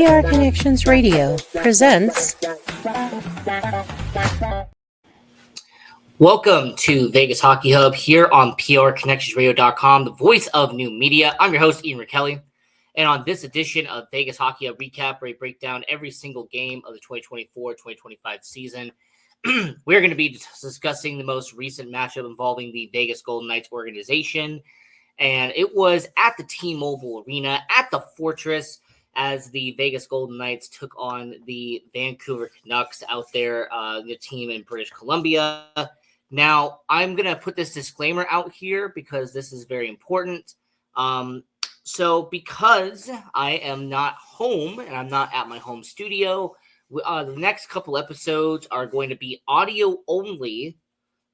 PR Connections Radio presents. Welcome to Vegas Hockey Hub here on PRConnectionsRadio.com, the voice of new media. I'm your host, Ian Rachiele, and on this edition of Vegas Hockey Hub Recap, where we break down every single game of the 2024-2025 season, we're going to be discussing the most recent matchup involving the Vegas Golden Knights organization, and it was at the T-Mobile Arena at the Fortress as the Vegas Golden Knights took on the Vancouver Canucks out there, the team in British Columbia. Now, I'm going to put this disclaimer out here because this is very important. So because I am not home and I'm not at my home studio, the next couple episodes are going to be audio only.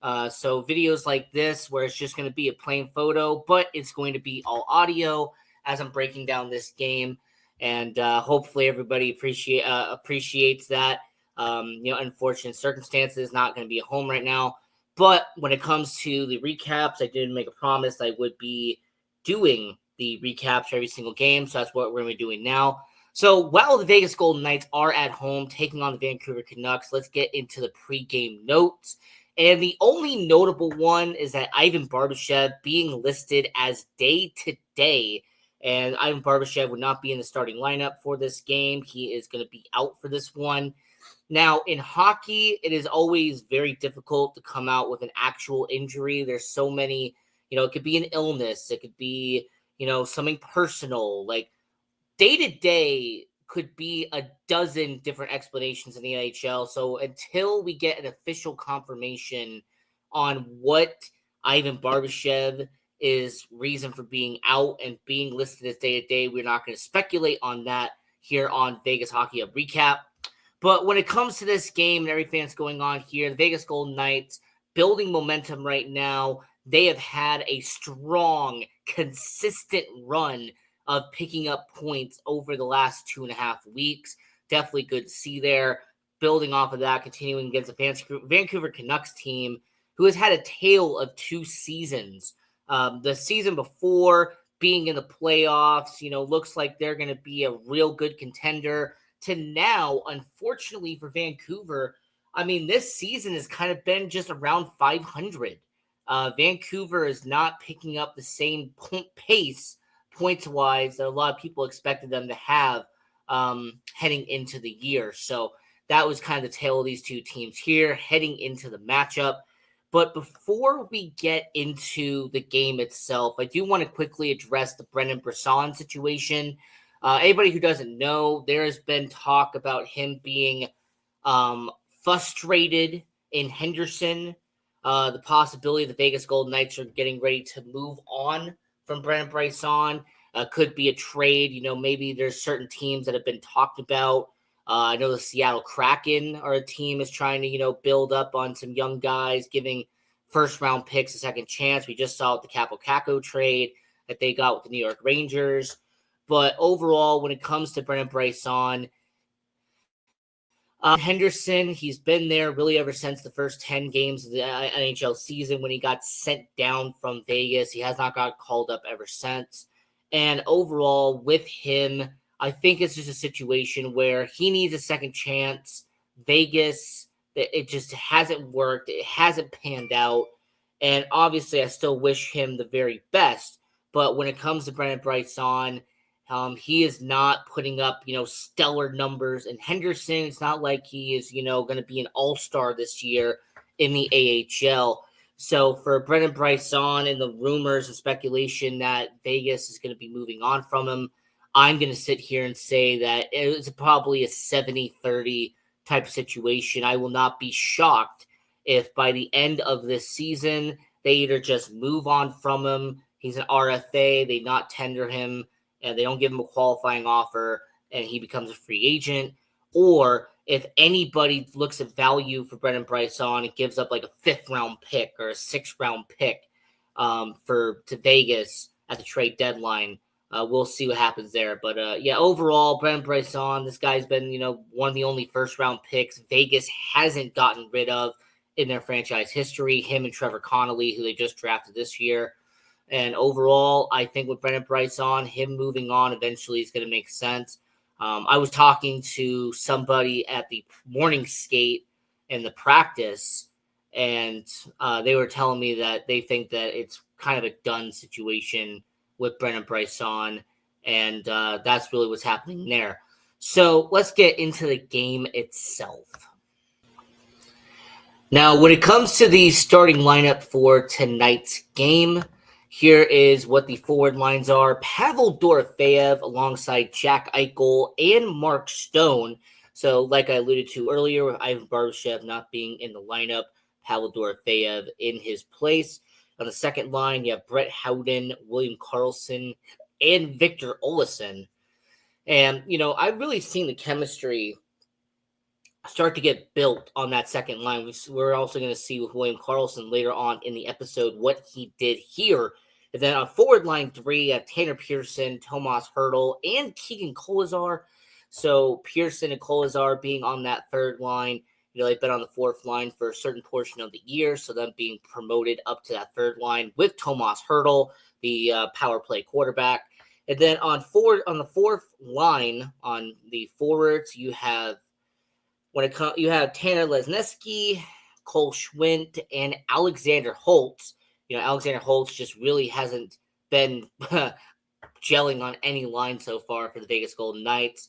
So videos like this where it's just going to be a plain photo, but it's going to be all audio as I'm breaking down this game. And hopefully everybody appreciates that. Unfortunate circumstances, not going to be at home right now. But when it comes to the recaps, I did make a promise I would be doing the recaps for every single game. So that's what we're going to be doing now. So while the Vegas Golden Knights are at home taking on the Vancouver Canucks, let's get into the pregame notes. And the only notable one is that Ivan Barbashev being listed as day-to-day. And Ivan Barbashev would not be in the starting lineup for this game. He is going to be out for this one. Now, in hockey, it is always very difficult to come out with an actual injury. There's so many, it could be an illness. It could be, something personal. Like, day-to-day could be a dozen different explanations in the NHL. So until we get an official confirmation on what Ivan Barbashev is reason for being out and being listed as day-to-day, we're not going to speculate on that here on Vegas Hockey Hub Recap. But when it comes to this game and everything that's going on here, the Vegas Golden Knights building momentum right now. They have had a strong, consistent run of picking up points over the last 2.5 weeks. Definitely good to see there. Building off of that, continuing against the Vancouver Canucks team, who has had a tale of 2 seasons. The season before being in the playoffs, looks like they're going to be a real good contender, to now, unfortunately for Vancouver, this season has kind of been just around 500. Vancouver is not picking up the same pace points-wise that a lot of people expected them to have heading into the year. So that was kind of the tale of these two teams here heading into the matchup. But before we get into the game itself, I do want to quickly address the Brendan Brisson situation. Anybody who doesn't know, there has been talk about him being frustrated in Henderson. The possibility the Vegas Golden Knights are getting ready to move on from Brendan Brisson. Could be a trade. Maybe there's certain teams that have been talked about. I know the Seattle Kraken are a team is trying to, build up on some young guys, giving first-round picks a second chance. We just saw the Capo Caco trade that they got with the New York Rangers. But overall, when it comes to Brendan Brisson, Henderson, he's been there really ever since the first 10 games of the NHL season when he got sent down from Vegas. He has not got called up ever since. And overall, with him, I think it's just a situation where he needs a second chance. Vegas, it just hasn't worked. It hasn't panned out. And obviously, I still wish him the very best. But when it comes to Brendan Brisson, he is not putting up, stellar numbers. And Henderson, it's not like he is, going to be an all-star this year in the AHL. So for Brendan Brisson and the rumors and speculation that Vegas is going to be moving on from him, I'm going to sit here and say that it's probably a 70-30 type situation. I will not be shocked if by the end of this season, they either just move on from him, he's an RFA, they not tender him, and they don't give him a qualifying offer, and he becomes a free agent, or if anybody looks at value for Brendan Brisson and gives up like a 5th-round pick or a 6th-round pick to Vegas at the trade deadline, we'll see what happens there. But overall, Brendan Brisson, this guy's been one of the only 1st-round picks Vegas hasn't gotten rid of in their franchise history. Him and Trevor Connolly, who they just drafted this year. And overall, I think with Brendan Brisson, him moving on eventually is going to make sense. I was talking to somebody at the morning skate and the practice, and they were telling me that they think that it's kind of a done situation with Brennan Bryson, and that's really what's happening there. So let's get into the game itself. Now, when it comes to the starting lineup for tonight's game, here is what the forward lines are. Pavel Dorofeyev alongside Jack Eichel and Mark Stone. So, like I alluded to earlier, with Ivan Barbashev not being in the lineup, Pavel Dorofeyev in his place. On the second line, you have Brett Howden, William Karlsson, and Victor Olofsson. And, I've really seen the chemistry start to get built on that second line. We're also going to see with William Karlsson later on in the episode what he did here. And then on forward line 3, Tanner Pearson, Tomas Hertl, and Keegan Kolazar. So Pearson and Kolazar being on that third line. They've been on the fourth line for a certain portion of the year, so them being promoted up to that third line with Tomas Hertl, the power play quarterback. And then on the fourth line, on the forwards, you have you have Tanner Lesniewski, Cole Schwindt, and Alexander Holtz. Alexander Holtz just really hasn't been gelling on any line so far for the Vegas Golden Knights.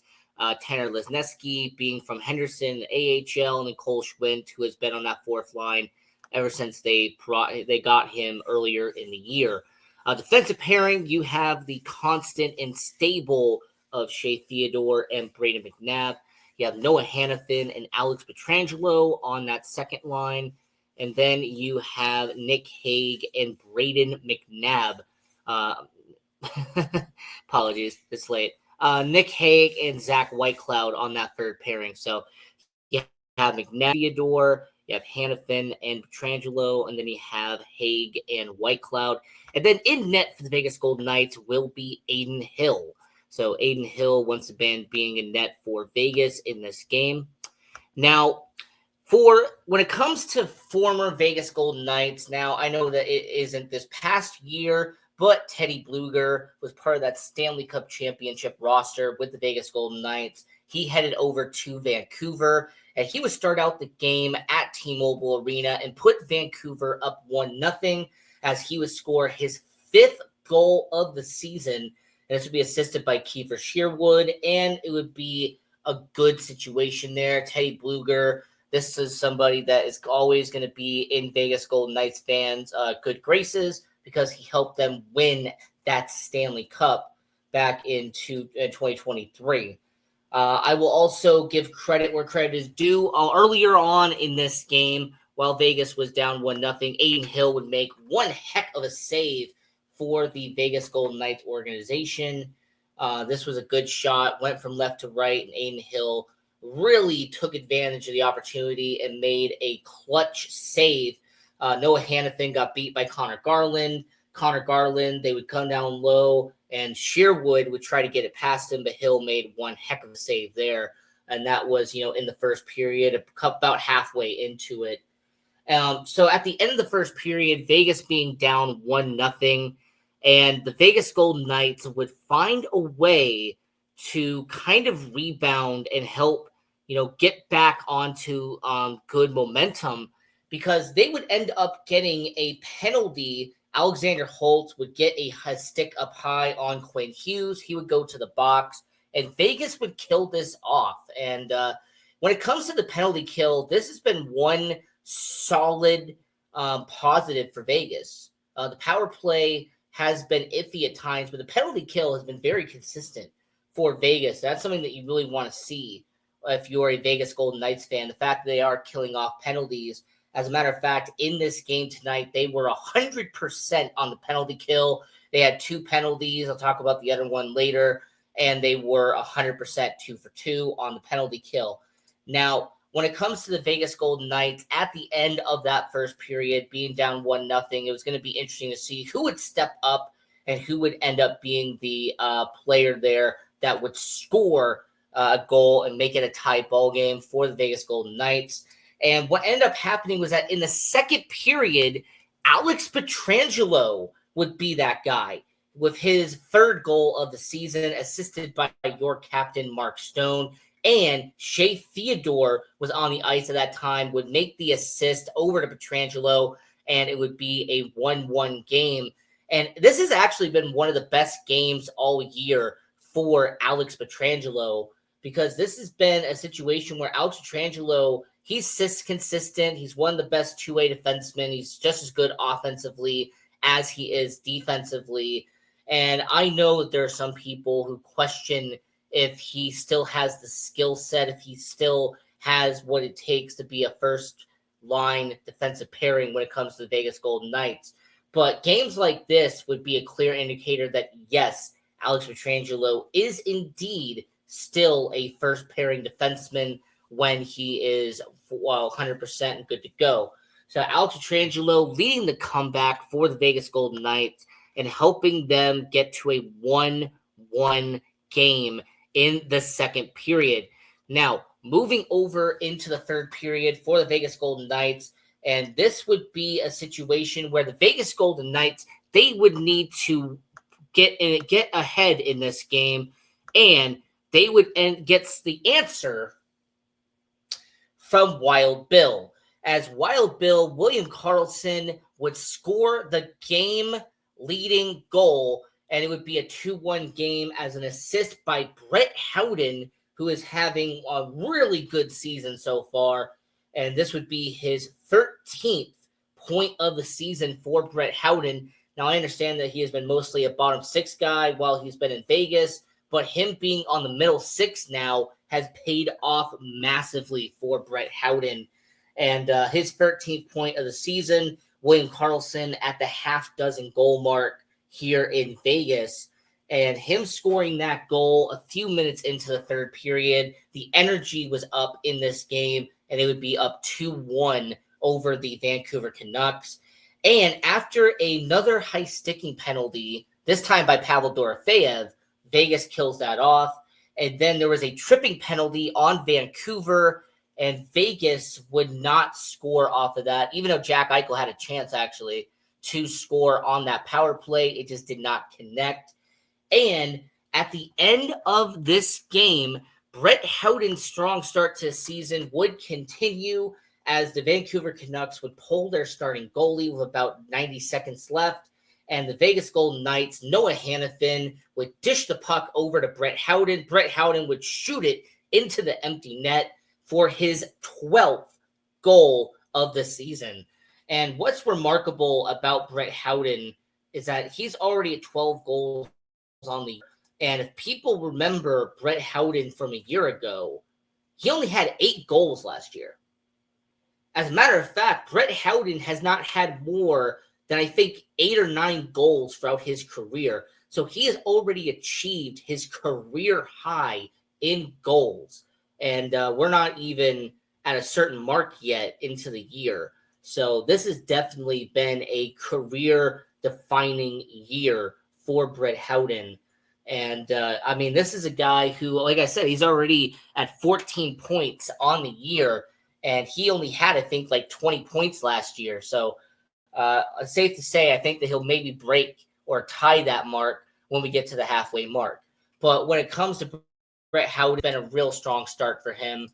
Tanner Lesniewski being from Henderson, AHL, and then Cole Schwindt, who has been on that fourth line ever since they got him earlier in the year. Defensive pairing, you have the constant and stable of Shea Theodore and Brayden McNabb. You have Noah Hannafin and Alex Pietrangelo on that second line. And then you have Nick Hague and Brayden McNabb. Apologies, it's late. Nick Hague and Zach Whitecloud on that third pairing. So you have McNabb, Theodore, you have Hannafin and Pietrangelo, and then you have Hague and Whitecloud. And then in net for the Vegas Golden Knights will be Adin Hill. So Adin Hill once again being in net for Vegas in this game. Now, when it comes to former Vegas Golden Knights, now I know that it isn't this past year, but Teddy Bluger was part of that Stanley Cup championship roster with the Vegas Golden Knights. He headed over to Vancouver, and he would start out the game at T-Mobile Arena and put Vancouver up 1-0 as he would score his 5th goal of the season. And this would be assisted by Kiefer Sherwood, and it would be a good situation there. Teddy Bluger, this is somebody that is always going to be in Vegas Golden Knights fans' good graces because he helped them win that Stanley Cup back in 2023. I will also give credit where credit is due. Earlier on in this game, while Vegas was down 1-0, Adin Hill would make one heck of a save for the Vegas Golden Knights organization. This was a good shot, went from left to right, and Adin Hill really took advantage of the opportunity and made a clutch save. Noah Hannafin got beat by Connor Garland. They would come down low, and Sherwood would try to get it past him, but Hill made one heck of a save there. And that was, in the first period, about halfway into it. So at the end of the first period, Vegas being down 1-0, and the Vegas Golden Knights would find a way to kind of rebound and help, get back onto good momentum, because they would end up getting a penalty. Alexander Holtz would get a stick up high on Quinn Hughes. He would go to the box, and Vegas would kill this off. And when it comes to the penalty kill, this has been one solid positive for Vegas. The power play has been iffy at times, but the penalty kill has been very consistent for Vegas. That's something that you really want to see if you're a Vegas Golden Knights fan. The fact that they are killing off penalties. As a matter of fact, in this game tonight, they were 100% on the penalty kill. They had 2 penalties. I'll talk about the other one later. And they were 100% 2 for 2 on the penalty kill. Now, when it comes to the Vegas Golden Knights, at the end of that first period, being down 1-0, it was going to be interesting to see who would step up and who would end up being the player there that would score a goal and make it a tie ball game for the Vegas Golden Knights. And what ended up happening was that in the second period, Alex Pietrangelo would be that guy. with his third goal of the season, assisted by your captain, Mark Stone. And Shea Theodore was on the ice at that time, would make the assist over to Pietrangelo, and it would be a 1-1 game. And this has actually been one of the best games all year for Alex Pietrangelo, because this has been a situation where Alex Pietrangelo, he's consistent. He's one of the best two-way defensemen. He's just as good offensively as he is defensively. And I know that there are some people who question if he still has the skill set, if he still has what it takes to be a first-line defensive pairing when it comes to the Vegas Golden Knights. But games like this would be a clear indicator that, yes, Alex Pietrangelo is indeed still a first-pairing defenseman when he is 100% good to go. So Alex Pietrangelo leading the comeback for the Vegas Golden Knights and helping them get to a 1-1 game in the second period. Now, moving over into the third period for the Vegas Golden Knights, and this would be a situation where the Vegas Golden Knights, they would need to get ahead in this game, and they would get the answer from Wild Bill. As Wild Bill, William Karlsson would score the game-leading goal, and it would be a 2-1 game as an assist by Brett Howden, who is having a really good season so far. And this would be his 13th point of the season for Brett Howden. Now, I understand that he has been mostly a bottom six guy while he's been in Vegas, but him being on the middle six now has paid off massively for Brett Howden. And his 13th point of the season, William Karlsson at the half-dozen goal mark here in Vegas, and him scoring that goal a few minutes into the third period. The energy was up in this game, and it would be up 2-1 over the Vancouver Canucks. And after another high sticking penalty, this time by Pavel Dorofeyev, Vegas kills that off. And then there was a tripping penalty on Vancouver, and Vegas would not score off of that, even though Jack Eichel had a chance, actually, to score on that power play. It just did not connect. And at the end of this game, Brett Howden's strong start to the season would continue as the Vancouver Canucks would pull their starting goalie with about 90 seconds left. And the Vegas Golden Knights, Noah Hannafin, would dish the puck over to Brett Howden. Brett Howden would shoot it into the empty net for his 12th goal of the season. And what's remarkable about Brett Howden is that he's already at 12 goals on the year. And if people remember Brett Howden from a year ago, he only had 8 goals last year. As a matter of fact, Brett Howden has not had more than I think 8 or 9 goals throughout his career. So he has already achieved his career high in goals. And we're not even at a certain mark yet into the year. So this has definitely been a career-defining year for Brett Howden. And, I mean, this is a guy who, like I said, he's already at 14 points on the year. And he only had, I think, like 20 points last year. So it's safe to say I think that he'll maybe break or tie that mark when we get to the halfway mark. But when it comes to Brett Howden, it's been a real strong start for him.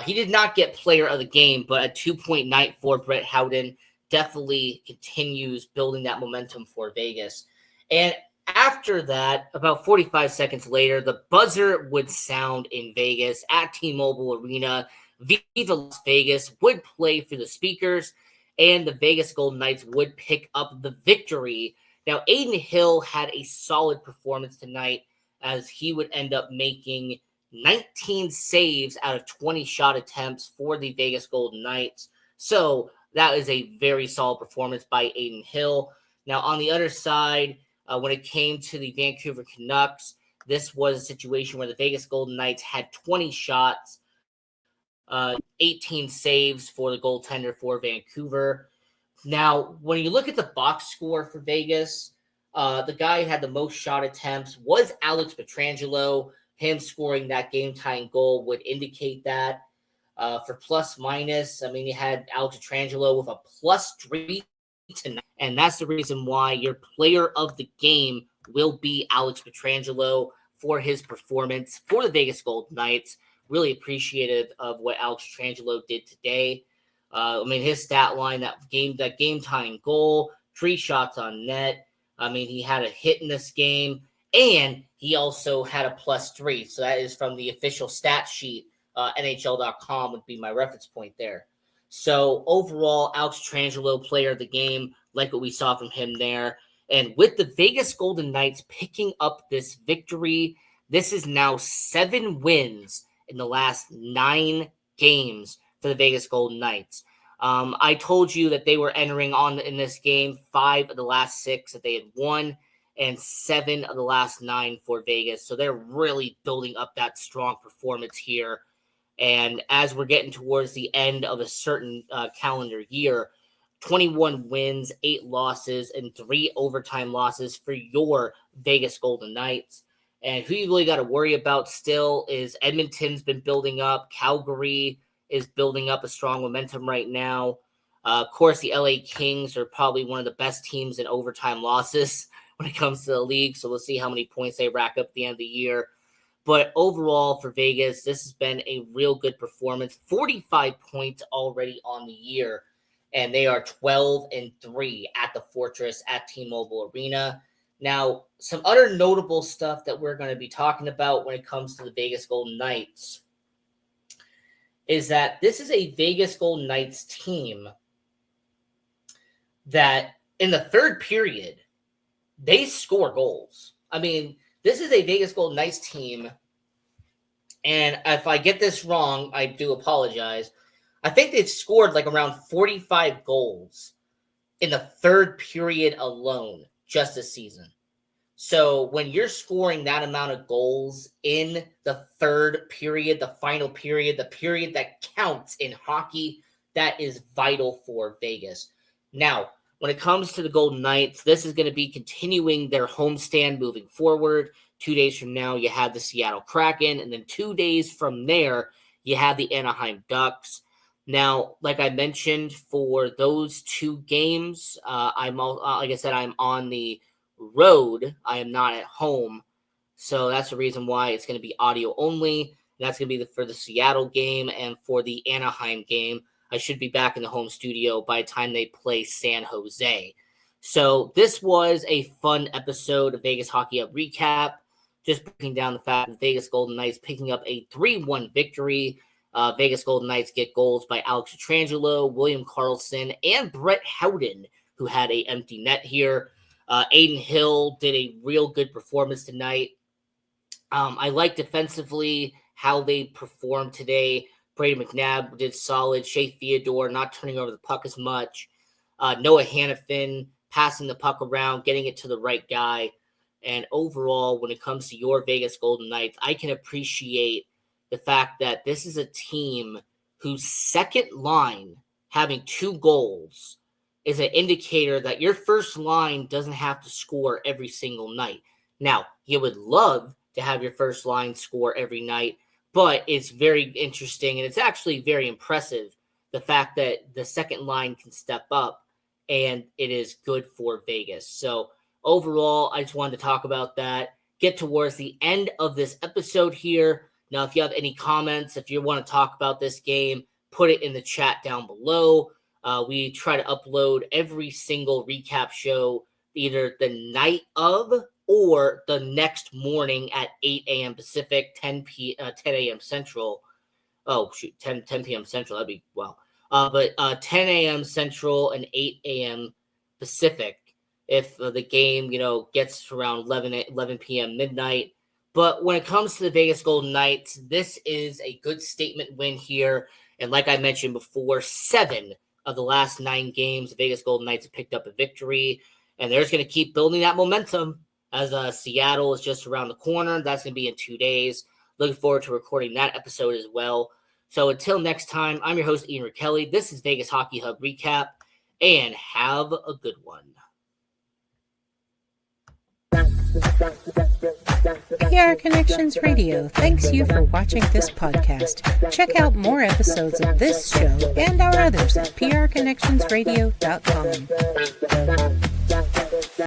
He did not get player of the game, but a 2-point night for Brett Howden definitely continues building that momentum for Vegas. And after that, about 45 seconds later, the buzzer would sound in Vegas at T-Mobile Arena. Viva Las Vegas would play through the speakers, and the Vegas Golden Knights would pick up the victory. Now, Aiden Hill had a solid performance tonight as he would end up making 19 saves out of 20 shot attempts for the Vegas Golden Knights. So that is a very solid performance by Aiden Hill. Now, on the other side, when it came to the Vancouver Canucks, this was a situation where the Vegas Golden Knights had 20 shots, 18 saves for the goaltender for Vancouver. Now, when you look at the box score for Vegas, the guy who had the most shot attempts was Alex Pietrangelo. Him scoring that game-tying goal would indicate that. For plus-minus, I mean, you had Alex Pietrangelo with a +3 tonight, and that's the reason why your player of the game will be Alex Pietrangelo for his performance for the Vegas Golden Knights. Really appreciative of what Alex Pietrangelo did today. His stat line, that game-tying goal, 3 shots on net. He had a hit in this game, and he also had a +3. So that is from the official stat sheet. NHL.com would be my reference point there. So overall, Alex Pietrangelo, player of the game, like what we saw from him there. And with the Vegas Golden Knights picking up this victory, this is now 7 wins in the last 9 games for the Vegas Golden Knights. I told you that they were entering on in this game 5 of the last 6 that they had won, and 7 of the last 9 for Vegas. So they're really building up that strong performance here. And as we're getting towards the end of a certain calendar year, 21 wins, 8 losses, and 3 overtime losses for your Vegas Golden Knights. And who you really got to worry about still is Edmonton's been building up. Calgary is building up a strong momentum right now. Of course, the LA Kings are probably one of the best teams in overtime losses when it comes to the league. So we'll see how many points they rack up at the end of the year. But overall for Vegas, this has been a real good performance. 45 points already on the year. And they are 12-3 at the Fortress at T-Mobile Arena. Now, some other notable stuff that we're going to be talking about when it comes to the Vegas Golden Knights is that this is a Vegas Golden Knights team that in the third period, they score goals. This is a Vegas Golden Knights team, and if I get this wrong, I do apologize. I think they've scored like around 45 goals in the third period alone just this season. So when you're scoring that amount of goals in the third period, the final period, the period that counts in hockey, that is vital for Vegas. Now, when it comes to the Golden Knights, this is going to be continuing their homestand moving forward. 2 days from now, you have the Seattle Kraken, and then 2 days from there, you have the Anaheim Ducks. Now, like I mentioned, for those 2 games, I'm on the road. I am not at home, so that's the reason why it's going to be audio only. That's going to be for the Seattle game, and for the Anaheim game, I should be back in the home studio by the time they play San Jose. So this was a fun episode of Vegas Hockey Hub Recap, just breaking down the fact that Vegas Golden Knights picking up a 3-1 victory. Vegas Golden Knights get goals by Alex Pietrangelo, William Karlsson, and Brett Howden, who had an empty net here. Aiden Hill did a real good performance tonight. I like defensively how they performed today. Brady McNabb did solid. Shea Theodore not turning over the puck as much. Noah Hannafin passing the puck around, getting it to the right guy. And overall, when it comes to your Vegas Golden Knights, I can appreciate the fact that this is a team whose second line having 2 goals is an indicator that your first line doesn't have to score every single night. Now, you would love to have your first line score every night, but it's very interesting, and it's actually very impressive, the fact that the second line can step up, and it is good for Vegas. So overall, I just wanted to talk about that, get towards the end of this episode here. Now, if you have any comments, if you want to talk about this game, put it in the chat down below. We try to upload every single recap show either the night of or the next morning at 8 a.m. Pacific, 10 a.m. Central. Oh, shoot, 10 p.m. Central. That'd be, well. But 10 a.m. Central and 8 a.m. Pacific if the game, gets around 11 p.m. midnight. But when it comes to the Vegas Golden Knights, this is a good statement win here. And like I mentioned before, 7 of the last 9 games, the Vegas Golden Knights have picked up a victory. And they're just going to keep building that momentum as Seattle is just around the corner. That's going to be in 2 days. Looking forward to recording that episode as well. So until next time, I'm your host, Ian Rachiele. This is Vegas Hockey Hub Recap, and have a good one. PR Connections Radio thanks you for watching this podcast. Check out more episodes of this show and our others at prconnectionsradio.com.